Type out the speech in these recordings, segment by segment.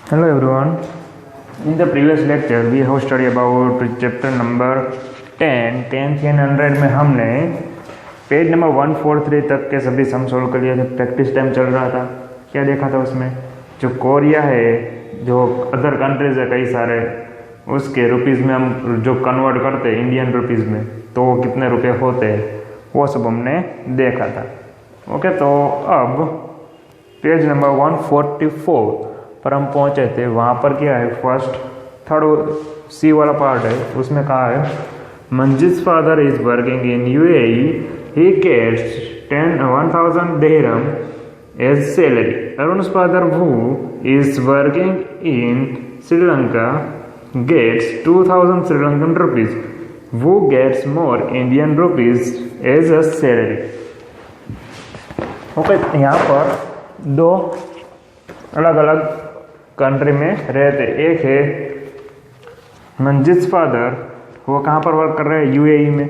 Hello everyone. In the previous lecture we have studied about chapter number 10 10th and 100 में हमने page number 143 तक के सभी सम solve कर लिए थे। प्रैक्टिस टाइम चल रहा था। क्या देखा था उसमें? जो कोरिया है, जो अदर कंट्रीज है कई सारे, उसके रुपीज़ में हम जो कन्वर्ट करते हैं इंडियन रुपीज़ में, तो वो कितने रुपए होते हैं वो सब हमने देखा था। ओके, तो अब पेज नंबर 144 पर हम पहुंचे थे। वहाँ पर क्या है, फर्स्ट थर्ड सी वाला पार्ट है, उसमें कहा है Manjit father is working in UAE, he gets 1000 dirham as salary. Arun's father who is working in Sri Lanka gets 2000 Sri Lankan rupees. Who gets more Indian rupees as a salary? Okay, यहाँ पर दो अलग अलग country में रहते। एक है Manjit father, वो कहाँ पर वर्क कर रहे हैं? यूएई में।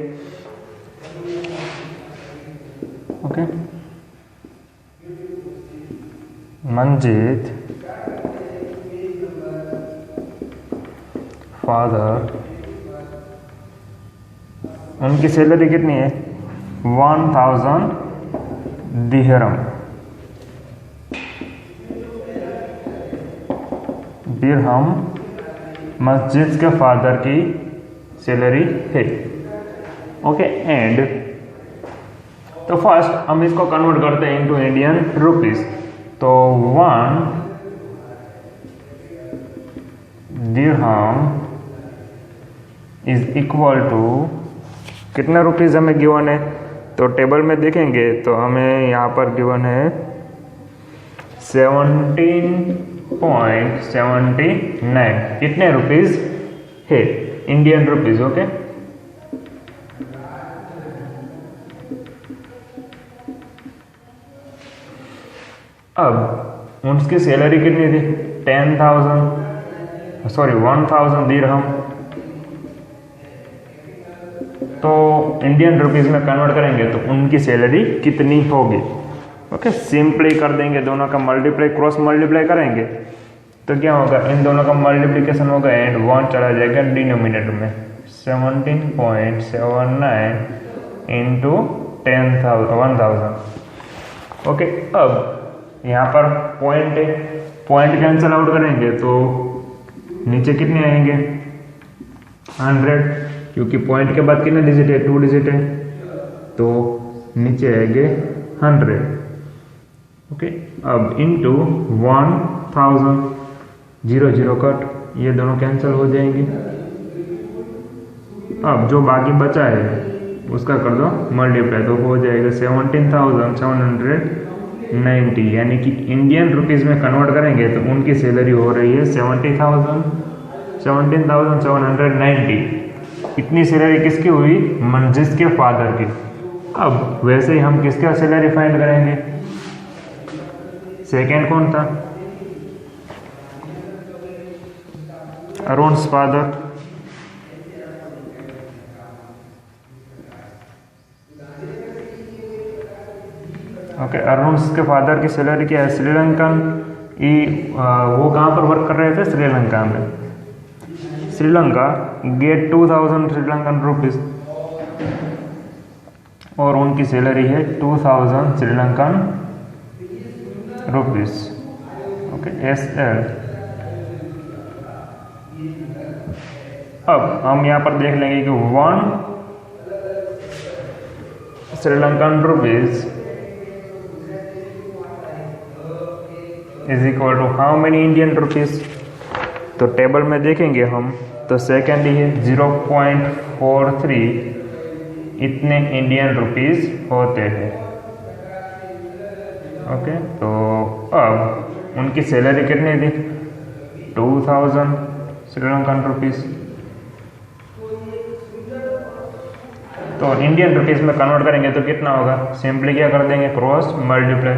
ओके, मंजित फादर, उनकी सैलरी कितनी है? 1000 दिरहम। मस्जिद के फादर की सैलरी है। ओके, एंड तो फर्स्ट हम इसको कन्वर्ट करते हैं इनटू इंडियन रुपीस। तो 1 दिरहम इज इक्वल टू कितने रुपीज़ हमें गिवन है? तो टेबल में देखेंगे तो हमें यहाँ पर गिवन है 17.79। कितने रुपीज़ है? Indian rupees. ओके, अब उनकी सैलरी कितनी थी? 1000 दिरहम। तो इंडियन रुपीज़ में कन्वर्ट करेंगे तो उनकी सैलरी कितनी होगी? ओके, सिंपली कर देंगे, दोनों का मल्टीप्लाई, क्रॉस मल्टीप्लाई करेंगे तो क्या होगा? इन दोनों का मल्टीप्लिकेशन होगा एंड 1 चला जाएगा डिनोमिनेटर में। 17.79 इंटू 1000। ओके, अब यहाँ पर पॉइंट है, पॉइंट कैंसिल आउट करेंगे तो नीचे कितने आएंगे? 100, क्योंकि पॉइंट के बाद कितने डिजिट है? 2 डिजिट है, तो नीचे आएंगे 100। ओके, अब इंटू 1000, 0 कट, ये दोनों कैंसिल हो जाएंगे। अब जो बाकी बचा है उसका कर दो मल्टीप्लाई, तो हो जाएगा 17,790। यानी कि इंडियन रुपीज़ में कन्वर्ट करेंगे तो उनकी सैलरी हो रही है 17,790। इतनी सैलरी किसकी हुई? मंजित के फादर की। अब वैसे ही हम किसका सैलरी फाइंड करेंगे? सेकेंड कौन था? अरुण's फादर। ओके, अरुण's के फादर की सैलरी क्या है? श्रीलंकन। वो कहाँ पर वर्क कर रहे थे? श्रीलंका में। श्रीलंका गेट 2000 श्रीलंकन रुपीज़ और उनकी सैलरी है 2000 श्रीलंकन रुपीज़। Okay, SL। अब हम यहाँ पर देख लेंगे कि 1 Sri Lankan rupees is equal to how many Indian rupees? तो टेबल में देखेंगे हम तो सेकेंड ही है 0.43 इतने इंडियन रुपीज़ होते हैं। ओके, तो अब उनकी सैलरी कितनी थी? 2000 श्रीलंकन रुपीज़। तो इंडियन रुपीज़ में कन्वर्ट करेंगे तो कितना होगा? सिंपली क्या कर देंगे? Cross multiply.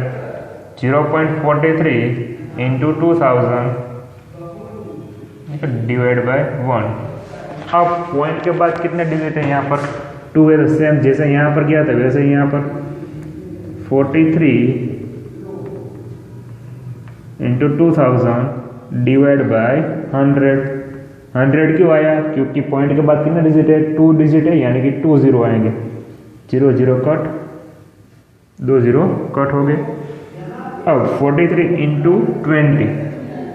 0.43 into 2000 divide by 1। अब पॉइंट के बाद कितने डिजिट है? यहाँ पर 2 है, सेम जैसे यहाँ पर किया था वैसे ही यहाँ पर 43 इंटू 2000 डिवाइड बाय 100 क्यों आया? क्योंकि पॉइंट के बाद कितना डिजिट है? 2 डिजिट है, यानी कि 2 0 आएंगे। 0 0 कट, 2 0 कट हो गए। अब 43 इंटू 20,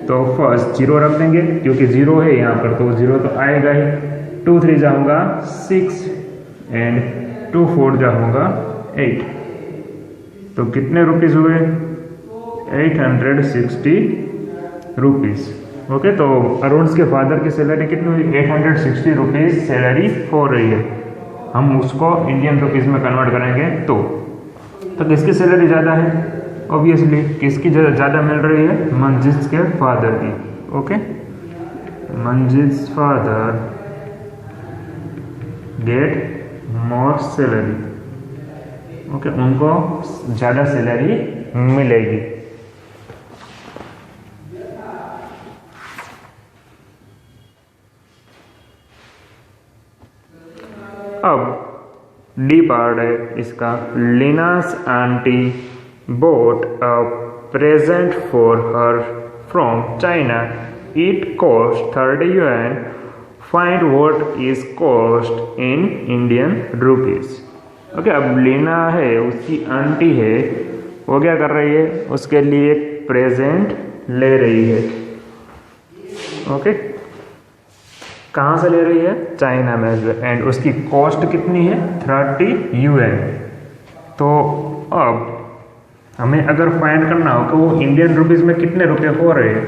तो फर्स्ट 0 रख देंगे क्योंकि 0 है यहाँ पर, तो 0 तो आएगा ही। 2 3 जाऊँगा 6 एंड 2 4 जाऊँगा 8, तो कितने रुपीज़ हुए? 860 रुपीज़। ओके, तो अरुण के फादर की सैलरी कितनी हुई? 860 रुपीज़ सैलरी हो रही है। हम उसको इंडियन रुपीज़ में कन्वर्ट करेंगे तो किसकी सैलरी ज़्यादा है? ऑब्वियसली किसकी ज़्यादा मिल रही है? मंजीत के फादर की। Okay, Manjeet father get more salary. Okay, उनको ज़्यादा सैलरी मिलेगी। अब डी पार्ट है इसका। लीनास aunty bought a present for her from China. It cost 30 yuan. Find what is cost in Indian rupees. Okay, अब लीना है, उसकी आंटी है, वो क्या कर रही है? उसके लिए एक प्रेजेंट ले रही है। ओके, कहाँ से ले रही है? चाइना में से, एंड उसकी कॉस्ट कितनी है? 30 UN। तो अब हमें अगर फाइंड करना हो कि वो इंडियन रुपीज़ में कितने रुपए हो रहे हैं,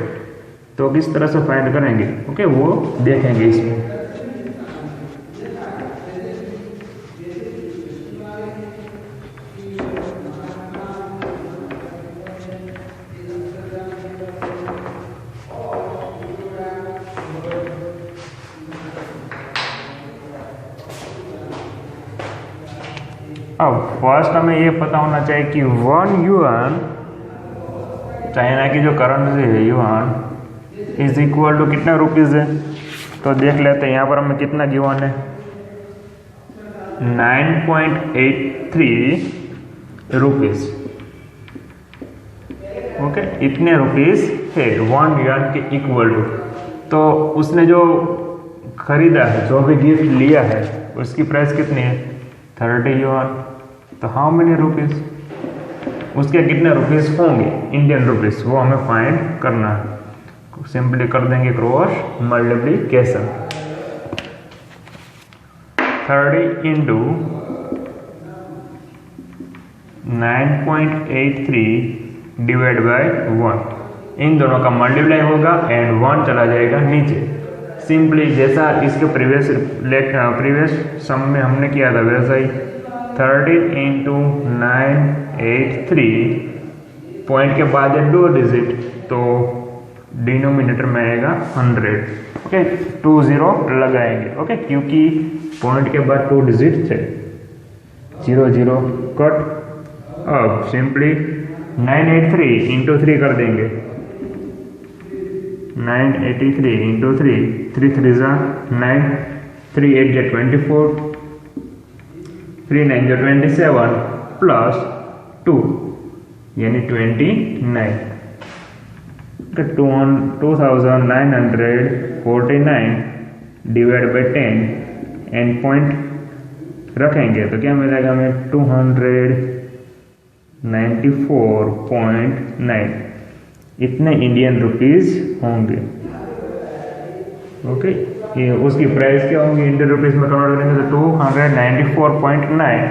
तो किस तरह से फाइंड करेंगे? ओके, वो देखेंगे इसमें। अब फर्स्ट हमें ये पता होना चाहिए कि 1 युआन, चाइना की जो करेंसी है युआन, इज इक्वल टू कितना रुपीज़ है? तो देख लेते हैं, यहाँ पर हमें कितना गिवन है? 9.83 रुपीज़। ओके, इतने रुपीज़ है 1 युआन के इक्वल टू। तो उसने जो खरीदा है, जो भी गिफ्ट लिया है, उसकी प्राइस कितनी है? 30 युआन। तो हाउ मेनी रुपीज़? उसके कितने रुपीज़ होंगे इंडियन रुपीज़, वो हमें फाइंड करना है। सिंपली कर देंगे cross multiplication. 30 into 9.83 divide by 1, इन दोनों का मल्टीप्लाई होगा एंड 1 चला जाएगा नीचे। सिंपली जैसा इसके प्रीवियस सम में हमने किया था वैसा ही 30 इंटू 983, पॉइंट के बाद है 2 डिजिट, तो डिनोमिनेटर में आएगा 100। ओके, 2 0 लगाएंगे। ओके, क्योंकि पॉइंट के बाद 2 डिजिट थे। 0 0 कट। अब सिंपली 983 इंटू 3 कर देंगे। 983 इंटू 3, 3 3 जा 9, 3 8 जा 24, 3 9 जा 27 प्लस 2 यानी 29। 2949 डिवाइड बाई 10 एंड पॉइंट रखेंगे तो क्या मिलेगा हमें? 294.9 इतने इंडियन रुपीज़ होंगे। ओके, ये उसकी प्राइस क्या होंगी इंडियन रुपीज़ में कन्वर्ट करेंगे तो 294.9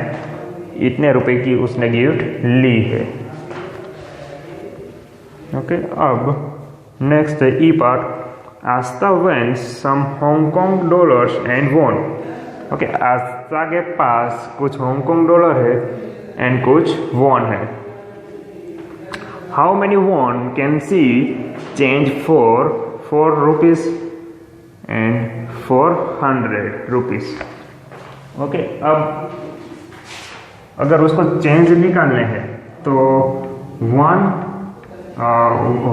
इतने रुपए की उसने गिफ्ट ली है। ओके, अब नेक्स्ट है E part. Aastha wants some Hong Kong dollars and won. Okay, Aastha के पास कुछ हांगकांग डॉलर है एंड कुछ वॉन है। How many won can C change for 4 rupees and 400 rupees. Okay, अब अगर उसको चेंज निकालने हैं तो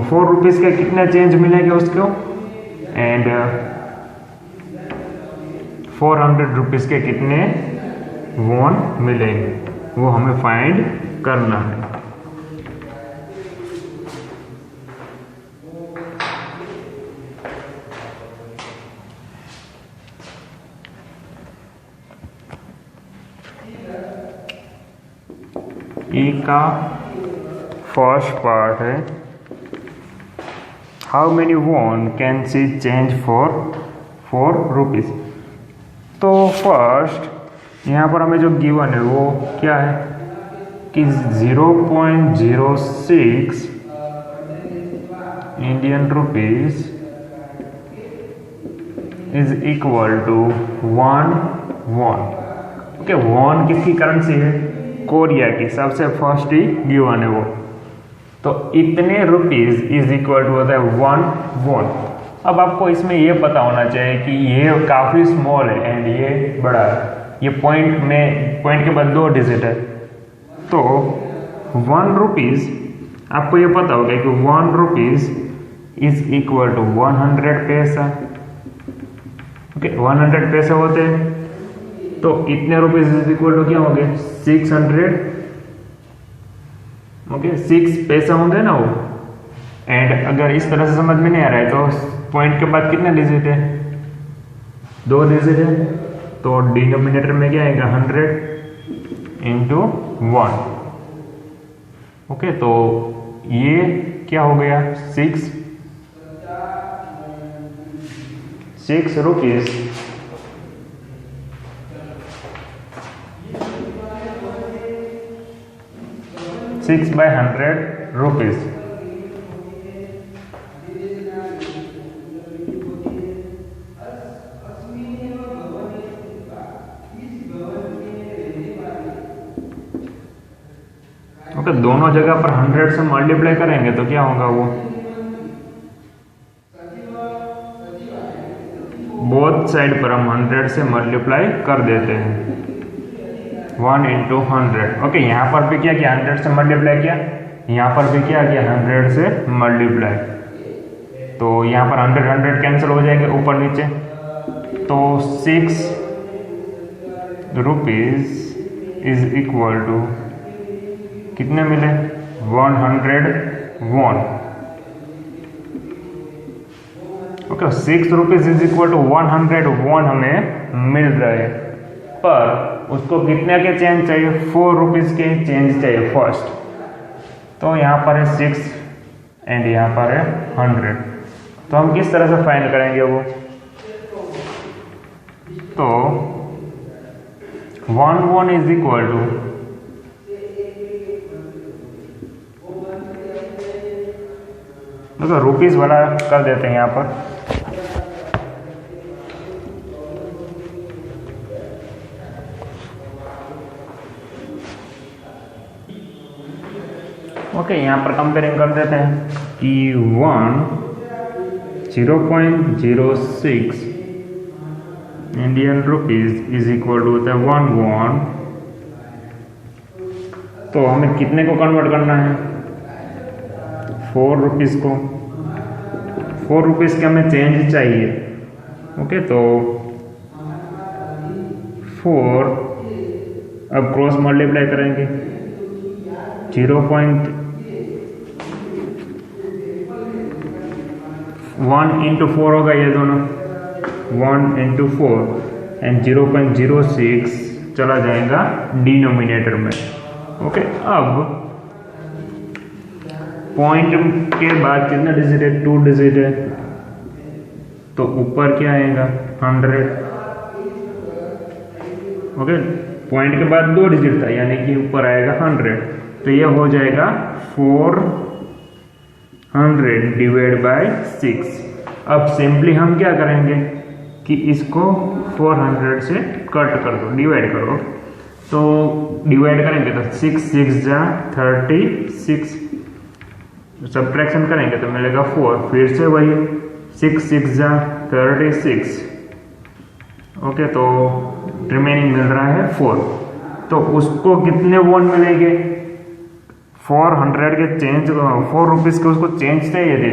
4 रुपीज़ के कितने चेंज मिलेंगे उसको, एंड 400 रुपीज़ के कितने वॉन मिलेंगे, वो हमें फाइंड करना है। ई का फर्स्ट पार्ट है how many won can C change for 4 rupees. तो फर्स्ट यहाँ पर हमें जो गिवन है वो क्या है कि 0.06 Indian rupees is equal to 1 won. Okay, won किसकी करेंसी है? कोरिया की, सबसे फर्स्ट ही गिवन है वो। तो इतने रुपीज़ इज इक्वल टू होता है 1 वॉन। अब आपको इसमें ये पता होना चाहिए कि ये काफ़ी स्मॉल है एंड ये बड़ा है। ये पॉइंट के बाद 2 डिजिट है। तो 1 रुपीज़ आपको ये पता होगा कि 1 रुपीज़ इज इक्वल टू 100 पैसा। ओके, 100 पैसे होते हैं तो इतने रुपीज़ इज इक्वल टू क्या होंगे 600। ओके, 6 पैसा होंगे ना वो। एंड अगर इस तरह से समझ में नहीं आ रहा है तो पॉइंट के बाद कितने डिजिट है? 2 डिजिट है। तो डिनोमिनेटर में क्या आएगा 100 इंटू 1। ओके, तो ये क्या हो गया 6 रुपीज़ 6/100 रुपीज़। ओके, दोनों जगह पर 100 से मल्टीप्लाई करेंगे तो क्या होगा वो बोथ साइड पर हम 100 से मल्टीप्लाई कर देते हैं 1 इंटू 100। ओके, यहाँ पर भी क्या किया 100 से मल्टीप्लाई किया, यहाँ पर भी क्या किया 100 से मल्टीप्लाई। तो यहाँ पर 100 कैंसिल हो जाएंगे ऊपर नीचे। तो 6 रुपीज़ इज इक्वल टू कितने मिले 100 won. Okay, 6 rupees is equal to 100 won हमें मिल रहे हैं, पर उसको कितने के चेंज चाहिए 4 रुपीज़ के चेंज चाहिए फर्स्ट। तो यहाँ पर है 6 एंड यहाँ पर है 100। तो हम किस तरह से फाइंड करेंगे वो? तो 1 वॉन इज इक्वल टू देखो रुपीज़ वाला कर देते हैं यहाँ पर। ओके, यहाँ पर कंपेयरिंग कर देते हैं कि 0.06 Indian rupees is equal to होता है 1 वॉन। तो हमें कितने को कन्वर्ट करना है 4 रुपीज़ को। 4 रुपीज़ के हमें चेंज चाहिए। ओके, तो 4 अब क्रॉस मल्टीप्लाई करेंगे 0.1 इंटू 4 होगा ये दोनों 1 इंटू 4 एंड 0.06 चला जाएगा डिनोमिनेटर में। ओके, अब पॉइंट के बाद कितना डिजिट है 2 डिजिट है। तो ऊपर क्या आएगा 100। ओके, पॉइंट के बाद 2 डिजिट था यानी कि ऊपर आएगा 100। तो ये हो जाएगा 400 डिवाइड बाय 6। अब सिंपली हम क्या करेंगे कि इसको 400 से कट कर दो, डिवाइड करो। तो डिवाइड करेंगे तो 6 6 जा 36, सब्ट्रैक्शन करेंगे तो मिलेगा 4, फिर से वही 6 6 जा 36। ओके, तो रिमेनिंग मिल रहा है 4। तो उसको कितने वॉन मिलेंगे 400 के चेंज 4 रुपीज़ के उसको चेंज चाहिए थे,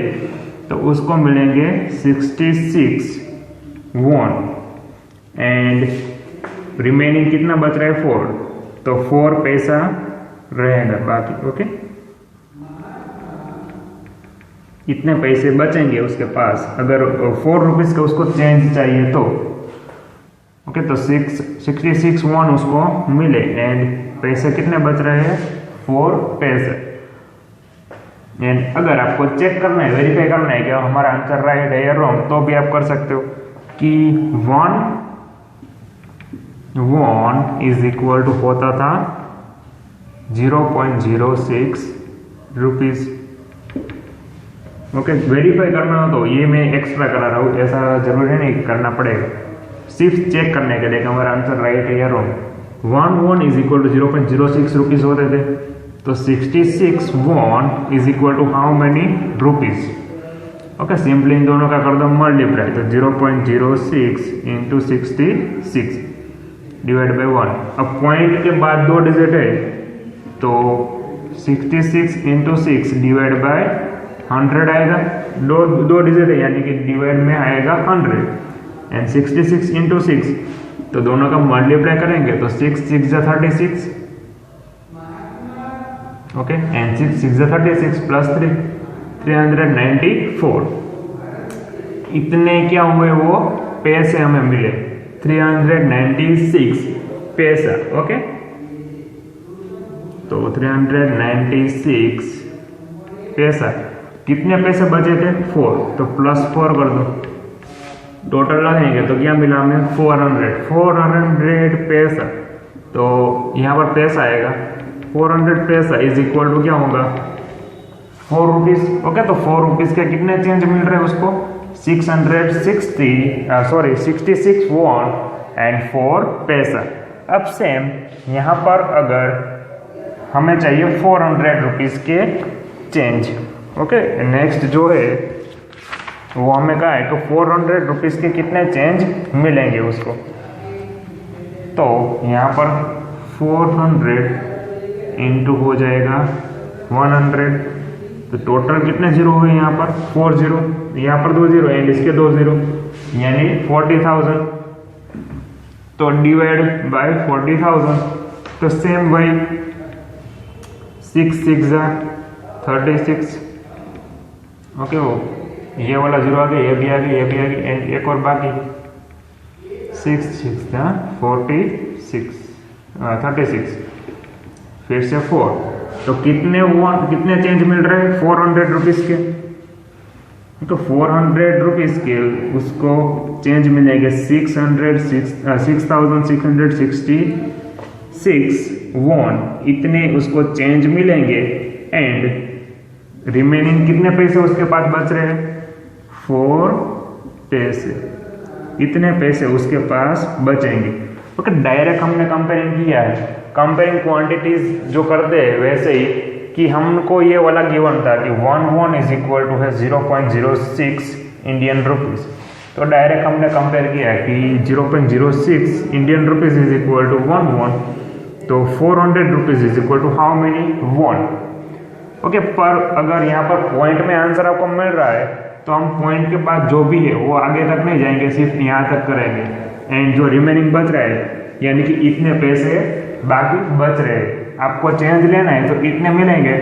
तो उसको मिलेंगे 66 वॉन एंड रिमेनिंग कितना बच रहा है 4। तो 4 पैसा रहेगा बाकी। ओके, इतने पैसे बचेंगे उसके पास अगर 4 रुपीज़ का उसको चेंज चाहिए तो। ओके, तो 66 वॉन उसको मिले एंड पैसे कितने बच रहे हैं 4 पैसे। एंड अगर आपको चेक करना है, वेरीफाई करना है कि हमारा आंसर राइट है या रॉन्ग, तो भी आप कर सकते हो कि 1 इज इक्वल टू होता था 0.06 रुपीज। ओके, वेरीफाई करना हो तो ये मैं एक्स्ट्रा करा रहा हूँ, ऐसा जरूरी नहीं करना पड़ेगा, सिर्फ चेक करने के लिए कि हमारा आंसर राइट है या wrong. 1 is equal to 0.06 rupees होते थे, तो 66 1 is equal to how many rupees. Okay, simply इन दोनों का कर दो मल्टीप्लाई, तो 0.06 इंटू 66 डिवाइड बाई 1। अब पॉइंट के बाद 2 डिजिट है, तो 66 इंटू 6 डिवाइड बाय 100 आएगा, दो डिजिट है यानी कि डिवाइड में आएगा 100। एंड 66 इंटू 6, तो दोनों का मल्टीप्लाई करेंगे तो 6 6 जा 36। ओके, एंड 6 6 जा 36 प्लस 3 394। इतने क्या हुए वो पैसे हमें मिले, 396 पैसा। ओके, तो 396 पैसा। कितने पैसे बचे थे? 4, तो प्लस 4 कर दो, टोटल लगेंगे तो क्या मिला हमें? 400 पैसा। तो यहाँ पर पैसा आएगा 400 पैसा इज इक्वल टू क्या होगा? 4 रुपीज। ओके, तो 4 रुपीज के कितने चेंज मिल रहे हैं उसको? 66 1 एंड 4 पैसा। अब सेम यहाँ पर अगर हमें चाहिए 400 रुपीज के चेंज। ओके, नेक्स्ट जो है वो हमें कहा है तो 400 रुपीज के कितने चेंज मिलेंगे उसको। तो यहाँ पर 400 इंटू हो जाएगा 100, तो टोटल कितने जीरो हुए यहाँ पर? 4 जीरो, यहाँ पर 2 जीरो एंड इसके 2 जीरो, यानी 40,000। तो डिवाइड बाय 40,000, तो सेम वही 6 6 जा 36। ओके, वो ये वाला जीरो आ गया, ये भी आ गया, ये भी आ गया, एंड एक और बाकी 6 6 जा 36, फिर से 4। तो कितने चेंज मिल रहे हैं? 400 रुपीज के। तो 400 रुपीज के उसको चेंज मिलेंगे 6,666 1, इतने उसको चेंज मिलेंगे। एंड रिमेनिंग कितने पैसे उसके पास बच रहे हैं? 4 पैसे। इतने पैसे उसके पास बचेंगे। ओके, डायरेक्ट हमने कंपेयरिंग किया है। कंपेयरिंग क्वांटिटीज जो करते हैं वैसे ही कि हमको ये वाला गिवन था कि 1 इज इक्वल टू है 0.06 इंडियन रुपीज। तो डायरेक्ट हमने कंपेयर किया है कि 0.06 Indian rupees is equal to 1, तो 400 rupees is equal to how many? 1। Okay, पर अगर यहाँ पर पॉइंट में आंसर आपको मिल रहा है तो हम पॉइंट के बाद जो भी है वो आगे तक नहीं जाएंगे, सिर्फ यहाँ तक करेंगे। एंड जो रिमेनिंग बच रहा है यानी कि इतने पैसे बाकी बच रहे हैं, आपको चेंज लेना है तो इतने मिलेंगे।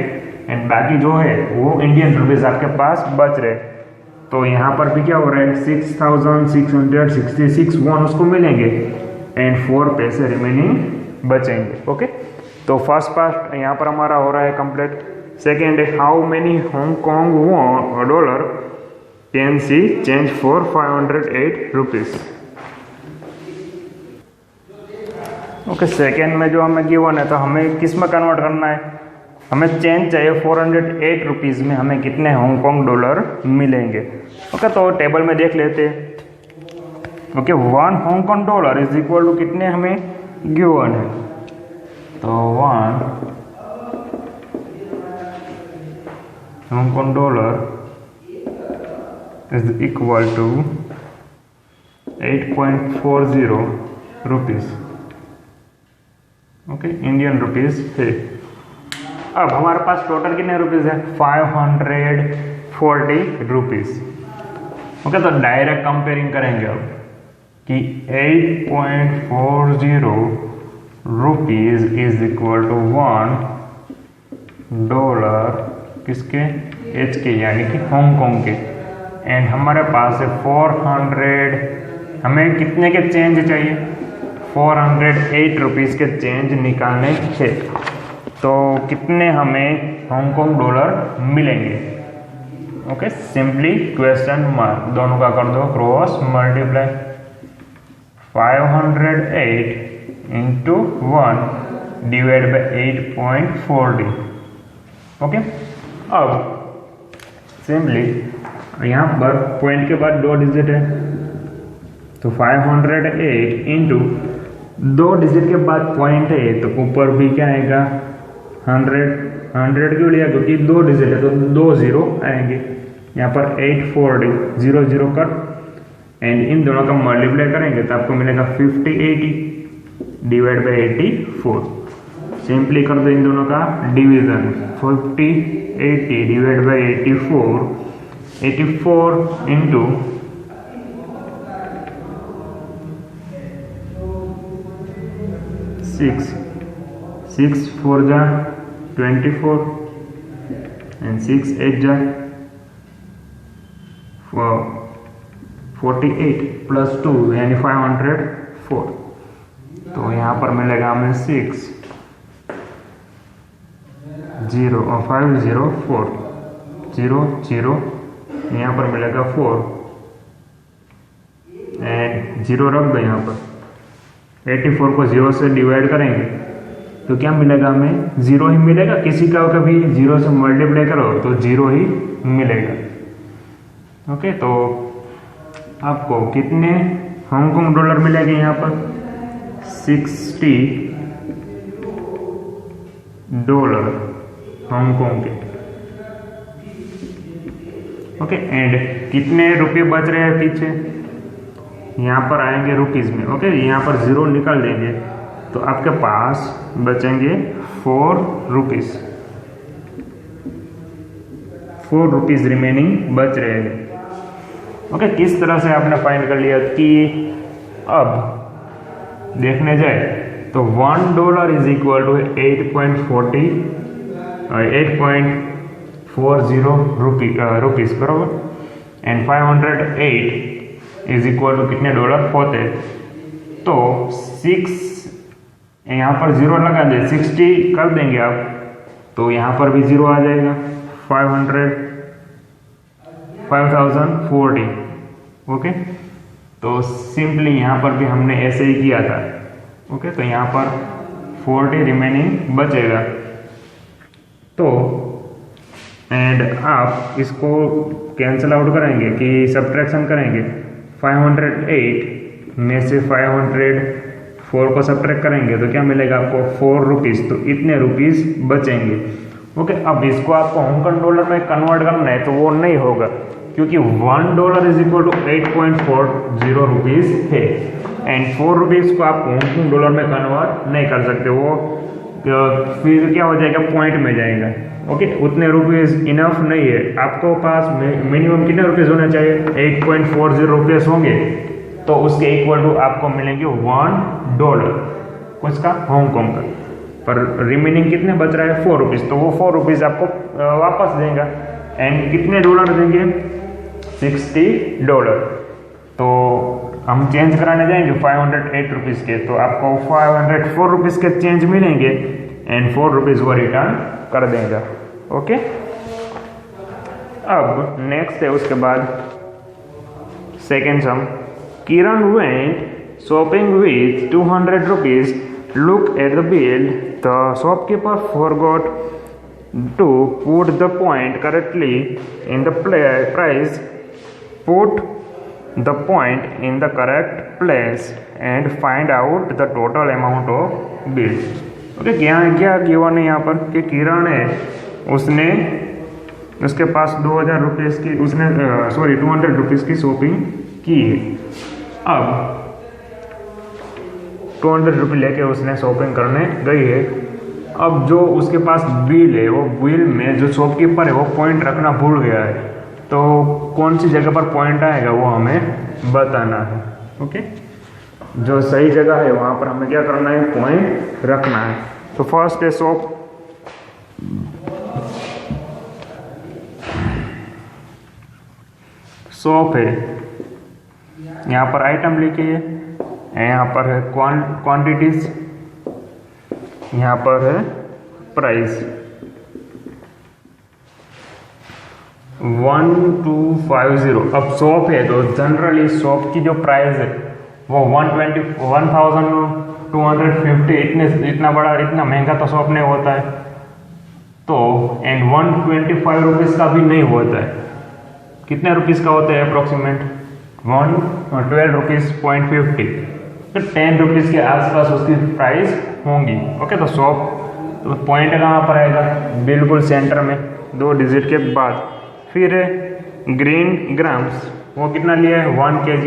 एंड बाकी जो है वो इंडियन रुपीज आपके पास बच रहे। तो यहाँ पर भी क्या हो रहा है? 6,666 1 उसको मिलेंगे एंड 4 पैसे रिमेनिंग बचेंगे। ओके, तो फर्स्ट पार्ट यहाँ पर हमारा हो रहा है कंप्लीट। सेकेंड है how many Hong Kong dollar can see change for 508 rupees. Okay, second में जो हमें गिवन है तो हमें किस में कन्वर्ट करना है? हमें चेंज चाहिए 408 रुपीज़ में हमें कितने हांगकांग डॉलर मिलेंगे। ओके, तो टेबल में देख लेते हैं। Okay, 1 Hong Kong dollar is equal to कितने हमें गिवन है? तो 1 Hong Kong dollar is equal to 8.40 rupees. Okay, Indian rupees है। अब हमारे पास टोटल कितने रुपीज़ है? 540 रुपीज़। ओके, तो डायरेक्ट कंपेयरिंग करेंगे अब कि 8.40 rupees is equal to 1 dollar किसके? एच के, यानी कि हांगकांग के। एंड हमारे पास है 400, हमें कितने के चेंज चाहिए? 408 रुपीज़ के चेंज निकालने थे। तो कितने हमें हांगकांग डॉलर मिलेंगे। ओके, सिंपली क्वेश्चन मार्क दोनों का कर दो cross multiply. 508 into 1 divide by 8.40। Okay, अब सिंपली यहाँ पर पॉइंट के बाद 2 डिजिट है, तो 508 इंटू 2 डिजिट के बाद पॉइंट है, तो ऊपर भी क्या आएगा 100 क्यों लिया, क्योंकि 2 डिजिट है तो 2 जीरो आएंगे। यहाँ पर 840 0 0 कट, एंड इन दोनों का मल्टीप्लाई करेंगे तो आपको मिलेगा 5080 डिवाइड बाई 84। सिंपली कर दो इन दोनों का डिवीजन, 5080 डिवाइड बाई 84, 84 इंटू 6 4 जा 24 एंड 6 8 जा 48 प्लस 2 यानी 504। तो यहाँ पर मिलेगा हमें 6 0 और 504 0 0, यहाँ पर मिलेगा 4 एंड 0 रख दो यहाँ पर। 84 को 0 से डिवाइड करेंगे तो क्या मिलेगा हमें 0 ही मिलेगा, किसी का कभी 0 से मल्टीप्लाई करो तो 0 ही मिलेगा। ओके, तो आपको कितने हांगकांग डॉलर मिलेंगे यहाँ पर 60 डॉलर हांगकांग के। ओके, एंड कितने रुपये बच रहे हैं पीछे, यहाँ पर आएंगे रुपीज़ में। ओके, यहाँ पर 0 निकाल देंगे तो आपके पास बचेंगे 4 रुपीज़। 4 रुपीज़ रिमेनिंग बच रहे हैं। ओके, किस तरह से आपने फाइंड कर लिया कि अब देखने जाए तो $1 इज इक्वल टू 8.40 रुपीज़ बराबर, एंड 508 इज इक्वल टू कितने डॉलर होते, तो 6 यहाँ पर 0 लगा दे, 60 कर देंगे आप तो यहाँ पर भी 0 आ जाएगा, 5040। ओके, तो सिंपली यहाँ पर भी हमने ऐसे ही किया था। ओके, तो यहाँ पर 40 रिमेनिंग बचेगा। तो एंड आप इसको कैंसिल आउट करेंगे कि सब्ट्रैक्शन करेंगे, 508 में से 504 को सब्ट्रैक्ट करेंगे तो क्या मिलेगा आपको 4 रुपीज़, तो इतने रुपीज़ बचेंगे। ओके, अब इसको आपको हांगकांग डॉलर में कन्वर्ट करना है तो वो नहीं होगा, क्योंकि $1 इज इक्वल टू 8.40 रुपीज़ है, एंड 4 रुपीज़ को आप हांगकांग डॉलर में कन्वर्ट नहीं कर सकते, वो फिर क्या हो जाएगा पॉइंट में जाएगा। ओके, उतने रुपीज़ इनफ नहीं है, आपको पास मिनिमम कितने रुपीज़ होने चाहिए, 8.40 रुपीज़ होंगे, तो उसके इक्वल टू आपको मिलेंगे $1 कुछ का हांगकांग का, पर रिमेनिंग कितने बच रहा है 4 रुपीज़, तो वो 4 रुपीज़ आपको वापस देगा। एंड कितने डॉलर देंगे, $60। तो हम चेंज कराने जाएंगे 508 रुपीज़ के, तो आपको 504 रुपीज़ के चेंज मिलेंगे, एंड 4 रुपीज़ वो रिटर्न कर देगा। ओके, अब नेक्स्ट है उसके बाद second sum, Kiran went shopping with 200 rupees, look at the bill, the shopkeeper forgot to put the point correctly in the price, put the point in the correct place and find out the total amount of bill। Okay, क्या given है यहाँ पर कि किरण है, उसके पास 2000 rupees की 200 rupees की shopping की है। अब 200 रुपये लेके उसने शॉपिंग करने गई है। अब जो उसके पास बिल है, वो बिल में जो शॉपकीपर है वो पॉइंट रखना भूल गया है, तो कौन सी जगह पर पॉइंट आएगा वो हमें बताना है। ओके, जो सही जगह है वहाँ पर हमें क्या करना है, पॉइंट रखना है। तो फर्स्ट है शॉप है, यहाँ पर आइटम लिखिए, यहाँ पर है क्वांटिटीज, यहाँ पर है प्राइस 1250। अब शॉप है तो जनरली शॉप की जो प्राइस है वो 1250, इतना बड़ा इतना महंगा तो शॉप नहीं होता है। तो एंड 125 रुपीज़ का भी नहीं होता है। कितने रुपीज़ का होता है अप्रोक्सीमेट? 12 रुपीज़ .50, तो 10 रुपीज़ के आसपास उसकी प्राइस होंगी। ओके, तो शॉप तो पॉइंट कहाँ पर आएगा? बिल्कुल सेंटर में 2 डिजिट के बाद। फिर ग्रीन ग्राम्स, वो कितना लिया है? 1 kg।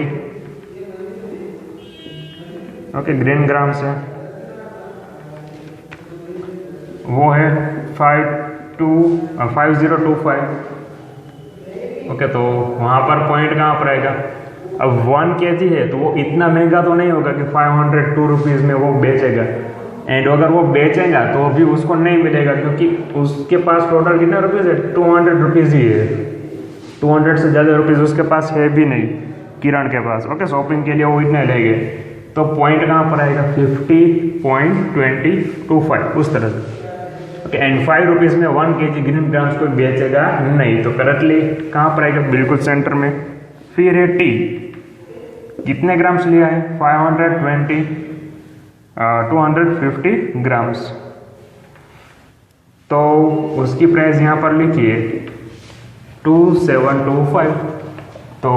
ओके, ग्रीन ग्राम्स है वो है 5025। ओके, तो वहाँ पर पॉइंट कहाँ पर आएगा? अब 1 kg है तो वो इतना महंगा तो नहीं होगा कि 502 रुपीज़ में वो बेचेगा। एंड अगर वो बेचेगा तो भी उसको नहीं मिलेगा, क्योंकि उसके पास टोटल कितना रुपीज़ है? 200 रुपीज़ ही है। 200 से ज़्यादा रुपीज़ उसके पास है भी नहीं, किरण के पास। ओके, शॉपिंग के लिए वो इतने लेंगे। तो पॉइंट कहाँ पर आएगा? 50.225, उस तरह से। ओके, एंड 5 रुपीज़ में 1 kg ग्रीन ग्राम्स को बेचेगा नहीं, तो करेक्टली कहाँ पर आएगा? बिल्कुल सेंटर में। फिर है टी, कितने ग्राम्स लिया है? 250 ग्राम्स। तो उसकी प्राइस यहाँ पर लिखिए 2725। तो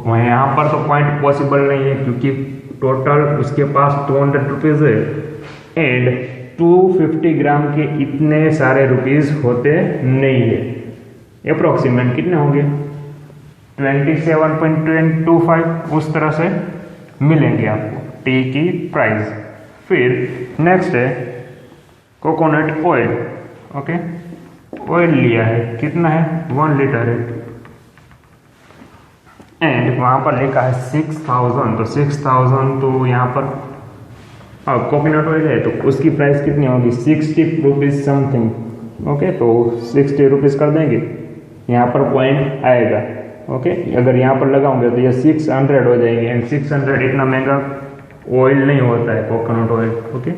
वह यहाँ पर तो पॉइंट पॉसिबल नहीं है, क्योंकि टोटल उसके पास 200 रुपीज़ है एंड 250 ग्राम के इतने सारे रुपीज़ होते नहीं है। अप्रोक्सीमेट कितने होंगे? 27.25, उस तरह से मिलेंगे आपको टी की प्राइस। फिर नेक्स्ट है कोकोनट ऑयल। ओके, ऑयल लिया है, कितना है? 1 लीटर है एंड वहाँ पर लिखा है 6000। तो 6000 तो यहाँ पर कोकोनट ऑयल है तो उसकी प्राइस कितनी होगी? 60 रुपीज़ समथिंग। ओके, तो 60 रुपीज़ कर देंगे, यहाँ पर पॉइंट आएगा। ओके, अगर यहाँ पर लगाऊंगे तो ये 600 हो जाएंगे एंड 600 इतना महंगा ऑयल नहीं होता है कोकोनट ऑयल। ओके,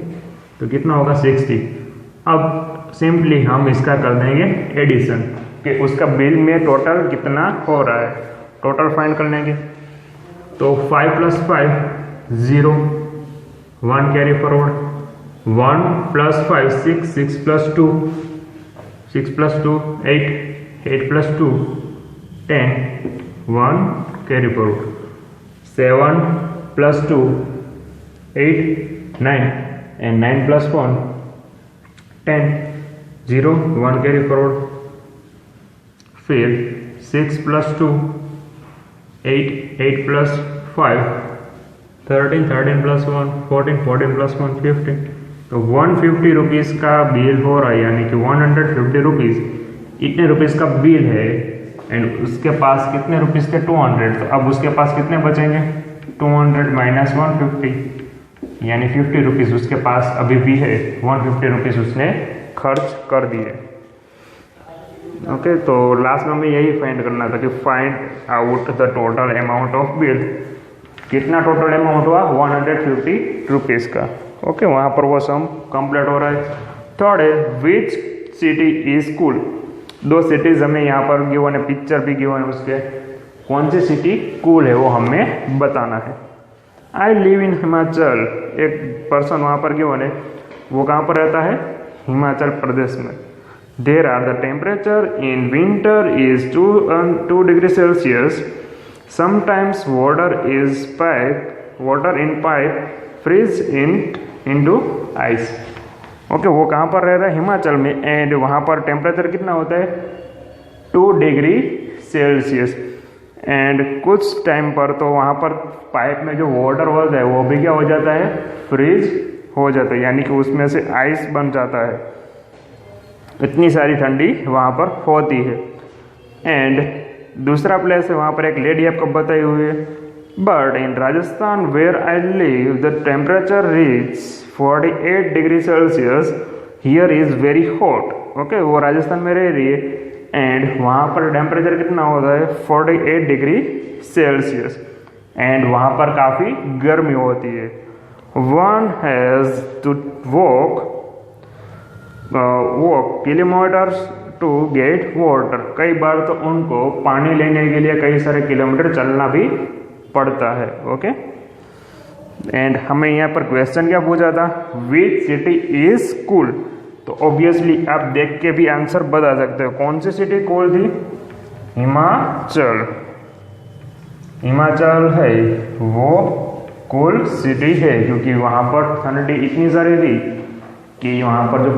तो कितना होगा? 60। अब सिंपली हम इसका कर देंगे एडिशन कि उसका बिल में टोटल कितना हो रहा है, टोटल फाइंड कर लेंगे। तो 5 + 5 0, 1 carry forward, 1 + 5 6, 6 + 2 6 + 2 8, 8 + 2 10, 1 carry forward, 7 + 2 8 9 and 9 + 1 10 0, 1 carry forward. फिर 6 + 2 8, 8 + 5 13, 13 + 1 14, 14 + 1 15। तो 150 रुपीज़ का बिल हो रहा है, यानी कि 150 रुपीज़ इतने रुपीज़ का बिल है एंड उसके पास कितने रुपीज़ के? 200। तो अब उसके पास कितने बचेंगे? 200 - 150, यानी 50 रुपीज़ उसके पास अभी भी है। 150 रुपीज़ उसने खर्च कर दिए। ओके, तो लास्ट में हमें यही फाइंड करना था कि find out the total amount of bill. कितना टोटल अमाउंट हुआ? 150 रुपीज़ का। ओके, वहाँ पर वो सम कंप्लीट हो रहा है। थर्ड है which city is cool. 2 cities हमें यहाँ पर गिवन है, पिक्चर भी गिवन है उसके। कौन सी सिटी कूल है वो हमें बताना है। आई लिव इन हिमाचल, एक पर्सन वहाँ पर गिवन है, वो कहाँ पर रहता है? हिमाचल प्रदेश में। There are the temperature in winter is 2 degree Celsius, sometimes water in pipe freeze into ice. Okay, वो कहाँ पर रह रहा है? हिमाचल में। एंड वहाँ पर टेम्परेचर कितना होता है? 2 डिग्री सेल्सियस। एंड कुछ टाइम पर तो वहाँ पर पाइप में जो वाटर होता है वो भी क्या हो जाता है? फ्रीज हो जाता है, यानी कि उसमें से आइस बन जाता है। इतनी सारी ठंडी वहाँ पर होती है। एंड दूसरा प्लेस है, वहाँ पर एक लेडी आपको बताई हुई है, but in Rajasthan where I live the temperature reach 48 degree Celsius, here is very hot. Okay, वो राजस्थान में रह रही है एंड वहाँ पर टेम्परेचर कितना होता है? 48 डिग्री सेल्सियस एंड वहाँ पर काफ़ी गर्मी होती है। वन हैज़ टू वॉक वो किलोमीटर्स टू गेट वाटर, कई बार तो उनको पानी लेने के लिए कई सारे किलोमीटर चलना भी पड़ता है। ओके, एंड हमें यहाँ पर क्वेश्चन क्या पूछा था, विच सिटी इज कूल। तो ऑब्वियसली आप देख के भी आंसर बता सकते हो, कौन सी सिटी कूल थी, हिमाचल। हिमाचल है वो कूल सिटी है, क्योंकि वहाँ पर ठंडी इतनी सारी थी कि वहाँ पर जो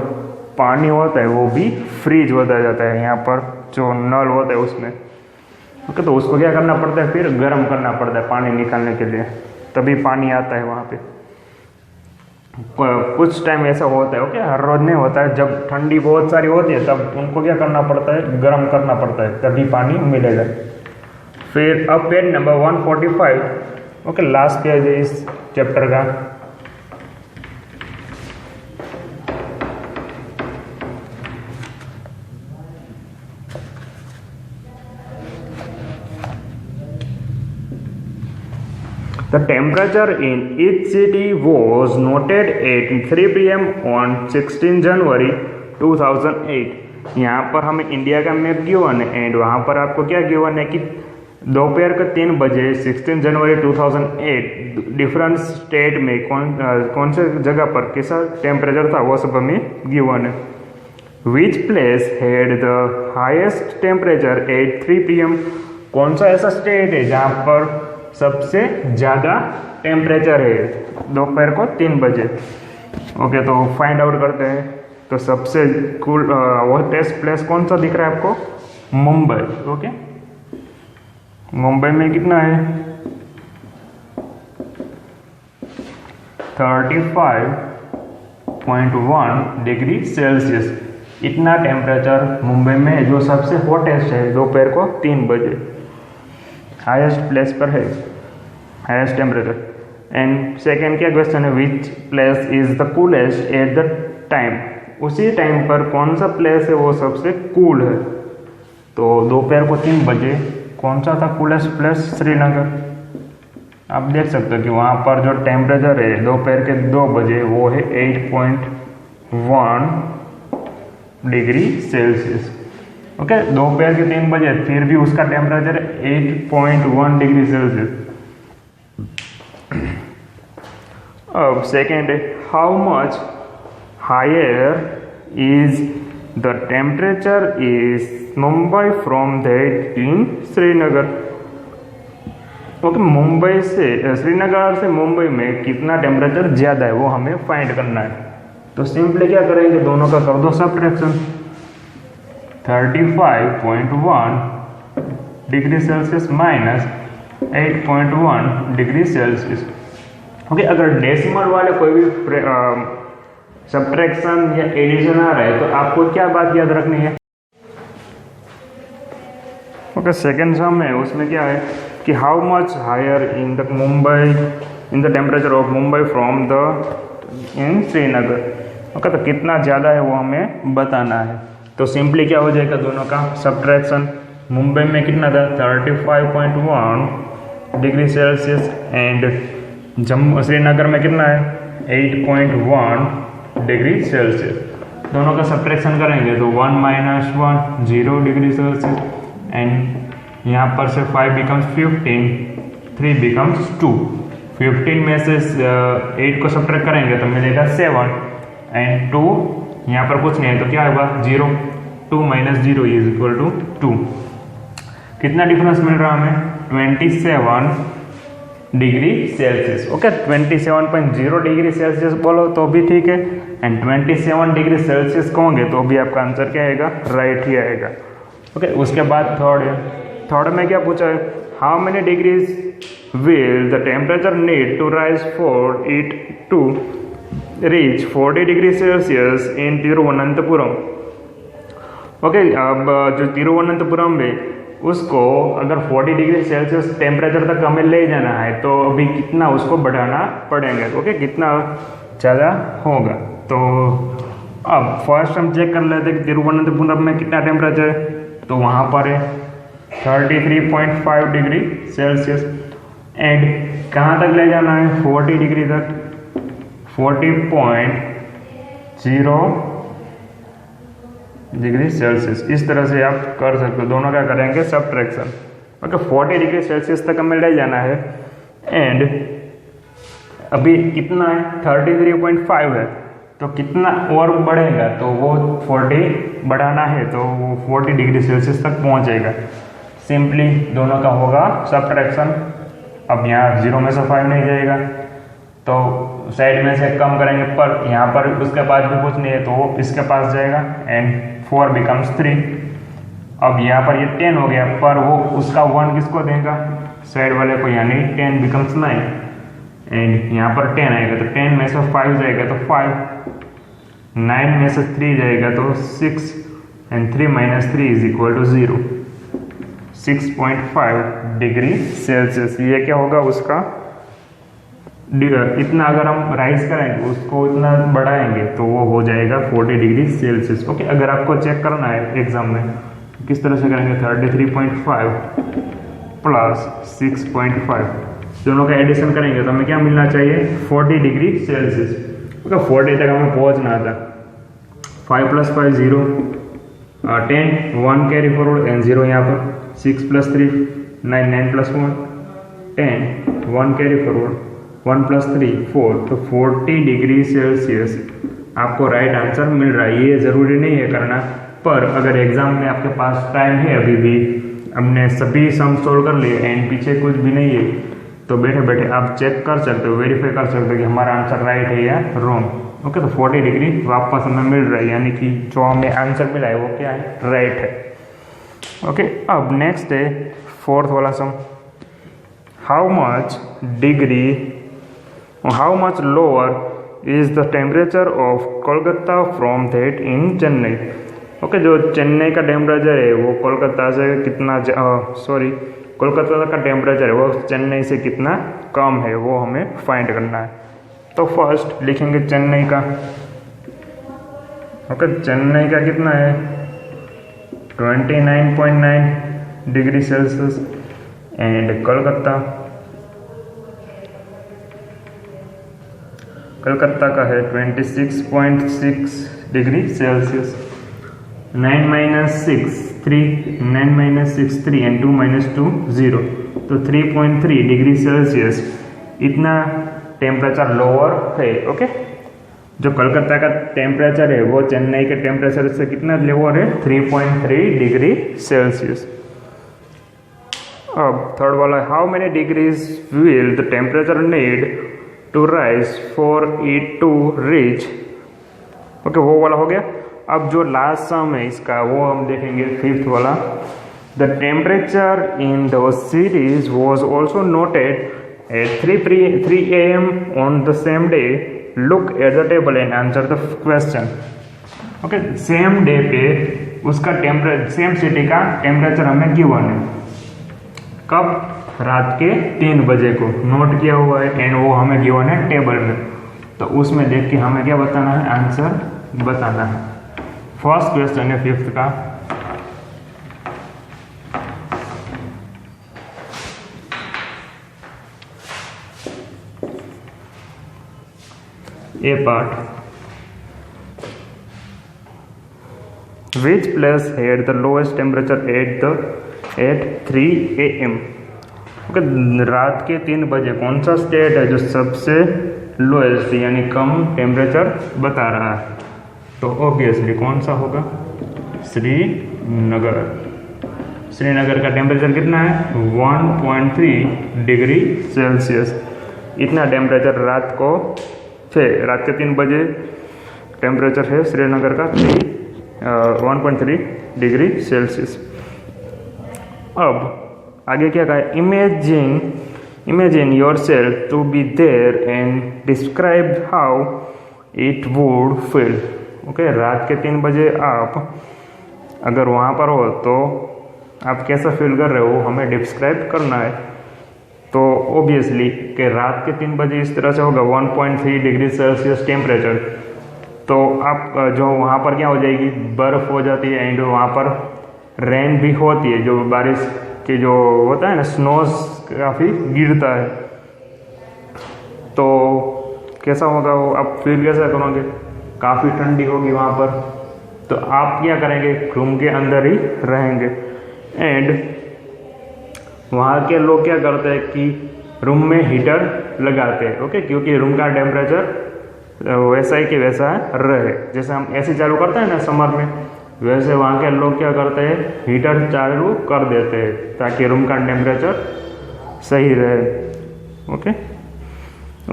पानी होता है वो भी फ्रीज होता जाता है, यहाँ पर जो नल होता है उसमें। ओके, तो उसको क्या करना पड़ता है, फिर गर्म करना पड़ता है पानी निकालने के लिए, तभी पानी आता है वहाँ पे। कुछ टाइम ऐसा होता है, ओके, हर रोज नहीं होता है, जब ठंडी बहुत सारी होती है तब उनको क्या करना पड़ता है, गर्म करना पड़ता है, तभी पानी मिलेगा। फिर अब page number 145, okay, last page है इस चैप्टर का। The temperature in each city was noted at 3 p.m. on 16 January 2008। यहाँ पर हमें इंडिया का मैप गिवन है एंड वहाँ पर आपको क्या गिवन है कि दोपहर के 3 बजे 16 जनवरी 2008 डिफरेंट स्टेट में कौन से जगह पर कैसा टेम्परेचर था वो सब हमें गिवन है। विच place had the highest temperature at 3 p.m। कौन सा ऐसा स्टेट है जहाँ पर सबसे ज़्यादा टेम्परेचर है दोपहर को 3 बजे। ओके, तो फाइंड आउट करते हैं। तो सबसे कूल हॉटेस्ट प्लेस कौन सा दिख रहा है आपको, मुंबई। ओके, मुंबई में कितना है 35.1 डिग्री सेल्सियस, इतना टेम्परेचर मुंबई में है जो सबसे हॉटेस्ट है दोपहर को 3 बजे, हाईएस्ट प्लेस पर है, हाईएस्ट टेम्परेचर। एंड सेकेंड क्या क्वेश्चन है, which place is the coolest at the time, उसी टाइम पर कौन सा प्लेस है वो सबसे कूल है। तो दोपहर को 3 बजे कौन सा था कूलेस्ट प्लेस, श्रीनगर। आप देख सकते हो कि वहाँ पर जो टेम्परेचर है दोपहर के 2 बजे वो है 8.1 डिग्री सेल्सियस। ओके, दोपहर के 3 बजे फिर भी उसका टेम्परेचर 8.1 डिग्री सेल्सियस। अब सेकेंड है, how much higher is the temperature is Mumbai from that in Srinagar. Okay, Mumbai से श्रीनगर से मुंबई में कितना टेम्परेचर ज़्यादा है वो हमें फाइंड करना है। तो सिंपली क्या करेंगे, दोनों का कर दो subtraction. 35.1 degree Celsius minus 8.1 degree Celsius. Okay, अगर डेसिमल वाले कोई भी सब्ट्रैक्शन या एडिशन आ रहा है तो आपको क्या बात याद रखनी है। ओके, सेकेंड सम है, उसमें क्या है कि how much higher in the Mumbai in the temperature of Mumbai from the in Srinagar. Okay, तो कितना ज़्यादा है वो हमें बताना है। तो सिंपली क्या हो जाएगा, दोनों का सब्ट्रैक्शन। मुंबई में कितना था 35.1 degree Celsius and Jammu Srinagar में कितना है 8.1 डिग्री सेल्सियस। दोनों का सब्ट्रैक्शन करेंगे तो 1 - 1 0 डिग्री सेल्सियस एंड यहाँ पर से 5 बिकम्स 15, 3 बिकम्स 2। 15 में से 8 को सब्ट्रैक्ट करेंगे तो मिलेगा 7 एंड 2 यहाँ पर कुछ नहीं है तो क्या होगा 0। 2 - 0 इज इक्वल टू 2। कितना डिफरेंस मिल रहा है हमें 27 degree Celsius. Okay, 27.0 degree Celsius बोलो तो भी ठीक है एंड 27 डिग्री सेल्सियस कहोगे तो भी आपका आंसर क्या आएगा, राइट ही आएगा। ओके, उसके बाद थर्ड है। थर्ड में क्या पूछा है, how many degrees will the temperature need to rise for it to reach 40 degree Celsius in Thiruvananthapuram. Okay, अब जो तिरुवनंतपुरम में उसको अगर 40 डिग्री सेल्सियस टेम्परेचर तक हमें ले जाना है तो अभी कितना उसको बढ़ाना पड़ेगा। ओके, कितना ज़्यादा होगा। तो अब फर्स्ट हम चेक कर लेते हैं कि तिरुवनंतपुरम में कितना टेम्परेचर है। तो वहाँ पर है 33.5 डिग्री सेल्सियस एंड कहाँ तक ले जाना है 40 डिग्री तक, 40.0 डिग्री सेल्सियस। इस तरह से आप कर सकते हो, दोनों का करेंगे सब्ट्रैक्शन। ओके 40 डिग्री सेल्सियस तक हमें ले जाना है एंड अभी कितना है 33.5 है, तो कितना और बढ़ेगा तो वो 40 बढ़ाना है तो वो 40 डिग्री सेल्सियस तक पहुंचेगा। सिंपली दोनों का होगा सब्ट्रैक्शन। अब यहाँ 0 में से 5 नहीं जाएगा तो साइड में से कम करेंगे, पर यहाँ पर उसके पास भी कुछ नहीं है तो वो इसके पास जाएगा एंड 4 बिकम्स 3। अब यहाँ पर ये 10 हो गया, पर वो उसका 1 किसको देगा, साइड वाले को, यानी 10 बिकम्स 9 एंड यहाँ पर 10 आएगा तो 10 में से 5 जाएगा तो 5, 9 में से 3 जाएगा तो 6 and 3 minus 3 is equal to 0, 6.5 degree Celsius. ये क्या होगा उसका, इतना अगर हम राइज करेंगे उसको इतना बढ़ाएंगे तो वो हो जाएगा 40 डिग्री सेल्सियस। ओके अगर आपको चेक करना है एग्जाम में किस तरह से करेंगे, 33.5 प्लस 6.5 दोनों का एडिशन करेंगे तो हमें क्या मिलना चाहिए, 40 डिग्री सेल्सियस। ओके 40 तक हमें पहुंचना था। 5 प्लस 5 0, 10 1 कैरी फॉरवर्ड एंड 0 यहाँ पर, 6 plus 3 9, 9 plus 1 10, 1 carry forward, 1 plus 3 4, तो 40 डिग्री सेल्सियस आपको राइट आंसर मिल रहा है। ये ज़रूरी नहीं है करना, पर अगर एग्जाम में आपके पास टाइम है, अभी भी हमने सभी सम सोल्व कर लिए एंड पीछे कुछ भी नहीं है, तो बैठे बैठे आप चेक कर सकते हो, वेरीफाई कर सकते हो कि हमारा आंसर राइट है या रॉन्ग। ओके तो 40 डिग्री वापस हमें मिल रहा है, यानी कि जो हमें आंसर मिला है वो क्या है, राइट है। ओके अब नेक्स्ट है फोर्थ वाला sum, how much lower is the temperature of Kolkata from that in Chennai. Okay जो चेन्नई का टेम्परेचर है वो कोलकाता से कितना, कोलकाता का टेम्परेचर है वो चेन्नई से कितना कम है वो हमें फाइंड करना है। तो फर्स्ट लिखेंगे चेन्नई का। ओके चेन्नई का कितना है 29.9 डिग्री सेल्सियस एंड कलकत्ता का है 26.6 degree Celsius. 9 minus 6 3, 9 minus 6 3 and 2 minus 2 0, तो 3.3 डिग्री सेल्सियस इतना टेम्परेचर लोअर है। ओके जो कलकत्ता का टेम्परेचर है वो चेन्नई के टेम्परेचर से कितना लोअर है, 3.3 डिग्री सेल्सियस। अब थर्ड वाला, how many degrees will the temperature need to rise for it to reach. Okay वो वाला हो गया। अब जो लास्ट सम है इसका वो हम देखेंगे फिफ्थ वाला, the temperature in the series was also noted at 3 AM on the same day, look at the table and answer the question. Okay same day पे उसका टेम्परेचर, सेम सिटी का टेम्परेचर हमें गिवन है, कब, रात के 3 बजे को नोट किया हुआ है एंड वो हमें गिवन है टेबल में। तो उसमें देख के हमें क्या बताना है, आंसर बताना है। फर्स्ट क्वेश्चन है फिफ्थ का, A part, which place had the lowest temperature at 3 AM। Okay रात के 3 बजे कौन सा स्टेट है जो सबसे लोएस्ट यानी कम टेम्परेचर बता रहा है, तो ऑब्वियसली कौन सा होगा, श्रीनगर। श्रीनगर का टेम्परेचर कितना है 1.3 डिग्री सेल्सियस। इतना टेम्परेचर रात को थे, रात के 3 बजे टेम्परेचर है श्रीनगर का 1.3 डिग्री सेल्सियस। अब आगे क्या कहा, imagine yourself to be there and describe how it would feel. Okay रात के 3 बजे आप अगर वहाँ पर हो तो आप कैसा फील कर रहे हो हमें डिस्क्राइब करना है। तो ऑब्वियसली कि रात के 3 बजे इस तरह से होगा 1.3 डिग्री सेल्सियस टेम्परेचर, तो आप जो वहाँ पर क्या हो जाएगी, बर्फ़ हो जाती है एंड वहाँ पर रेन भी होती है, जो बारिश के जो होता है ना, स्नोज काफ़ी गिरता है। तो कैसा होगा वो, आप फील कैसा करोगे, काफ़ी ठंडी होगी वहाँ पर तो आप क्या करेंगे, रूम के अंदर ही रहेंगे। एंड वहाँ के लोग क्या करते हैं कि रूम में हीटर लगाते हैं, ओके, क्योंकि रूम का टेम्परेचर वैसा ही कि वैसा रहे। जैसे हम एसी चालू करते हैं ना समर में, वैसे वहाँ के लोग क्या करते हैं, हीटर चालू कर देते हैं ताकि रूम का टेम्परेचर सही रहे, ओके,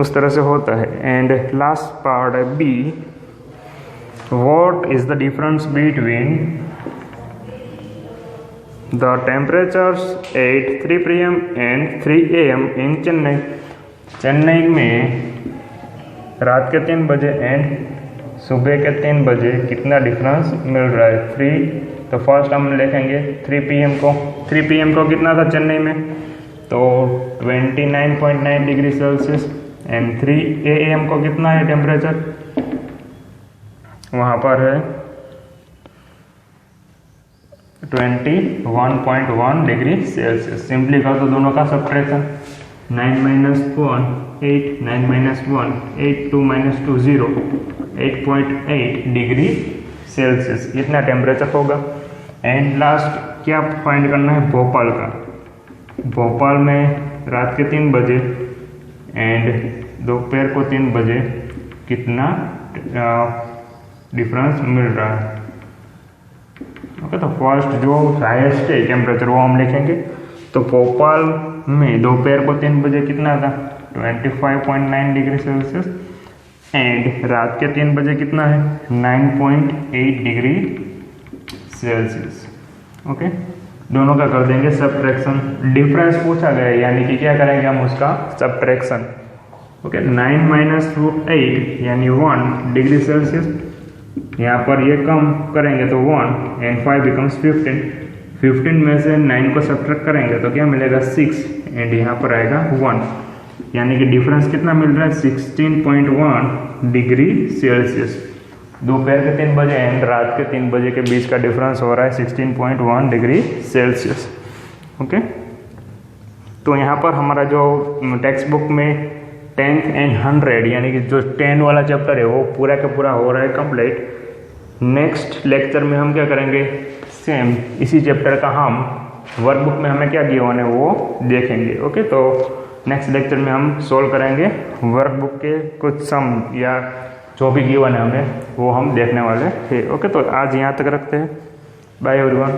उस तरह से होता है। एंड लास्ट पार्ट है B, what is the difference between the temperatures at 3 PM and 3 AM in Chennai. Chennai में रात के 3 बजे एंड सुबह के 3 बजे कितना डिफरेंस मिल रहा है। 3, तो फर्स्ट हम लिखेंगे 3 PM को। 3 PM को कितना था चेन्नई में, तो 29.9 डिग्री सेल्सियस। एंड 3 AM को कितना है टेम्परेचर, वहाँ पर है 21.1 डिग्री सेल्सियस। सिंपली कर दो दोनों का सब्ट्रैक्शन, 9 - 1 8, 9 - 1 8, 2 - 2 0, 8.8 डिग्री सेल्सियस इतना टेम्परेचर होगा। एंड लास्ट क्या फाइंड करना है, भोपाल का। भोपाल में रात के 3 बजे एंड दोपहर को 3 बजे कितना डिफरेंस मिल रहा है, ओके। तो फर्स्ट जो हाईएस्ट है टेम्परेचर वो हम लिखेंगे। तो भोपाल में दोपहर को 3 बजे कितना था, 25.9 डिग्री सेल्सियस। एंड रात के 3 बजे कितना है, 9.8 डिग्री सेल्सियस, ओके। दोनों का कर देंगे सब्ट्रैक्शन। डिफरेंस पूछा गया है, यानी कि क्या करेंगे हम उसका सब्ट्रैक्शन, ओके। 9 - 8 यानी 1 डिग्री सेल्सियस। यहाँ पर ये कम करेंगे तो 1 एंड 5 बिकम्स 15। 15 में से 9 को सब्ट्रैक्ट करेंगे तो क्या मिलेगा, 6 एंड यहाँ पर आएगा 1, यानी कि डिफरेंस कितना मिल रहा है, 16.1 डिग्री सेल्सियस। दोपहर के 3 बजे एंड रात के 3 बजे के बीच का डिफरेंस हो रहा है 16.1 डिग्री सेल्सियस, ओके। तो यहाँ पर हमारा जो टेक्स्ट बुक में 10th एंड 100 यानी कि जो 10 वाला चैप्टर है वो पूरा का पूरा हो रहा है कंप्लीट। नेक्स्ट लेक्चर में हम क्या करेंगे, सेम इसी चैप्टर का हम वर्कबुक में हमें क्या गिवन है वो देखेंगे, ओके। तो नेक्स्ट लेक्चर में हम सोल्व करेंगे वर्कबुक के कुछ सम या जो भी गिवन है हमें वो हम देखने वाले हैं, ओके। तो आज यहाँ तक रखते हैं, बाय एवरीवन।